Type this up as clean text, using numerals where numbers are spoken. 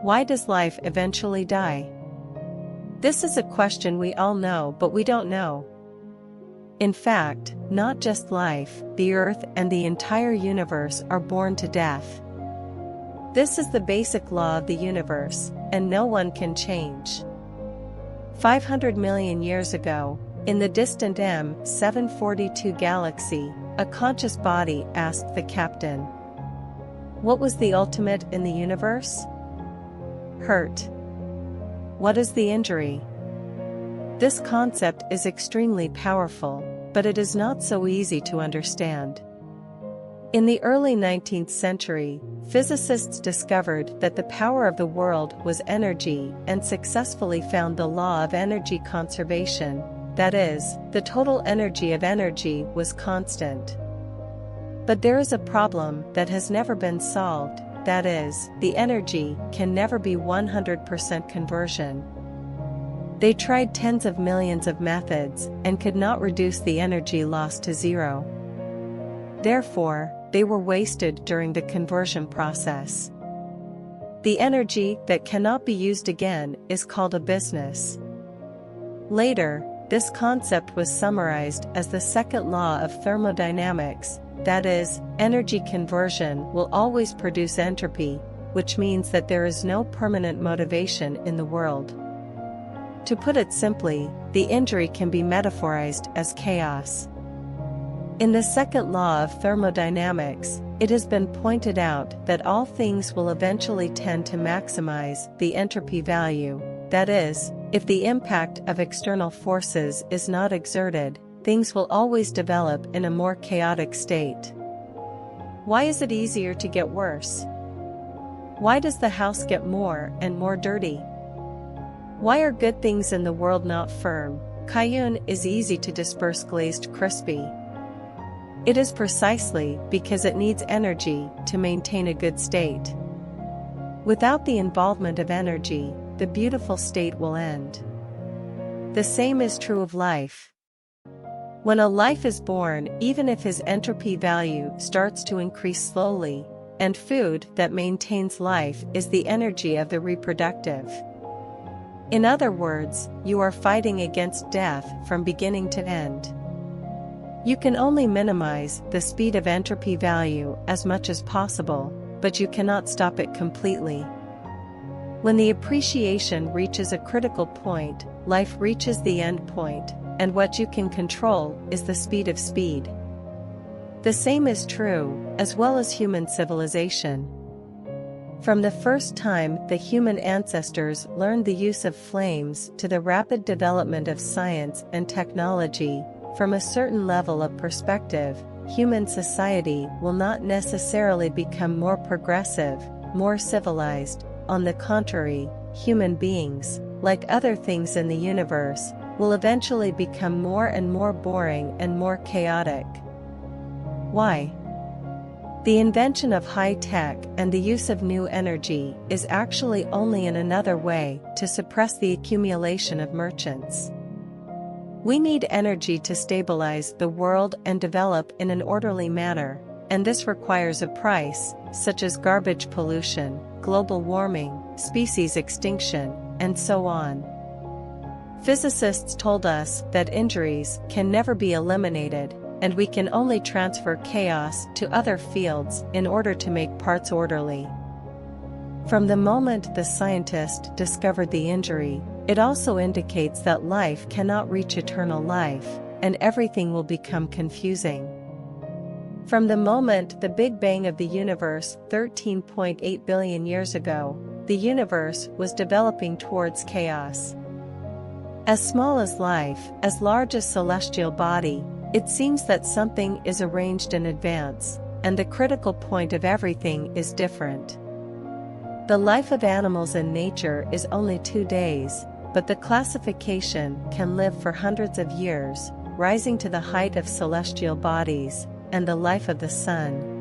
Why does life eventually die? This is a question we all know, but we don't know. In fact, not just life, the Earth and the entire universe are born to death. This is the basic law of the universe, and no one can change. 500 million years ago, in the distant M742 galaxy, a conscious body asked the captain, "What was the ultimate in the universe?" Hurt. What is the injury? This concept is extremely powerful, but it is not so easy to understand. In the early 19th century, physicists discovered that the power of the world was energy and successfully found the law of energy conservation, that is, the total energy of energy was constant. But there is a problem that has never been solved, that is, the energy can never be 100% conversion. They tried tens of millions of methods and could not reduce the energy loss to zero. Therefore, they were wasted during the conversion process. The energy that cannot be used again is called a business. Later, this concept was summarized as the second law of thermodynamics, that is, energy conversion will always produce entropy, which means that there is no permanent motivation in the world. To put it simply, the injury can be metaphorized as chaos. In the second law of thermodynamics, it has been pointed out that all things will eventually tend to maximize the entropy value, that is, if the impact of external forces is not exerted, things will always develop in a more chaotic state. Why is it easier to get worse? Why does the house get more and more dirty? Why are good things in the world not firm? Cayenne is easy to disperse glazed crispy. It is precisely because it needs energy to maintain a good state. Without the involvement of energy, the beautiful state will end. The same is true of life. When a life is born, even if his entropy value starts to increase slowly, and food that maintains life is the energy of the reproductive. In other words, you are fighting against death from beginning to end. You can only minimize the speed of entropy value as much as possible, but you cannot stop it completely. When the appreciation reaches a critical point, life reaches the end point, and what you can control is the speed of speed. The same is true, as well as human civilization. From the first time the human ancestors learned the use of flames to the rapid development of science and technology, from a certain level of perspective, human society will not necessarily become more progressive, more civilized. On the contrary, human beings, like other things in the universe, will eventually become more and more boring and more chaotic. Why? The invention of high tech and the use of new energy is actually only in another way to suppress the accumulation of merchants. We need energy to stabilize the world and develop in an orderly manner, and this requires a price, such as garbage pollution, global warming, species extinction, and so on. Physicists told us that injuries can never be eliminated, and we can only transfer chaos to other fields in order to make parts orderly. From the moment the scientist discovered the injury, it also indicates that life cannot reach eternal life, and everything will become confusing. From the moment the Big Bang of the universe 13.8 billion years ago, the universe was developing towards chaos. As small as life, as large as celestial body, it seems that something is arranged in advance, and the critical point of everything is different. The life of animals in nature is only 2 days, but the classification can live for hundreds of years, rising to the height of celestial bodies, and the life of the sun,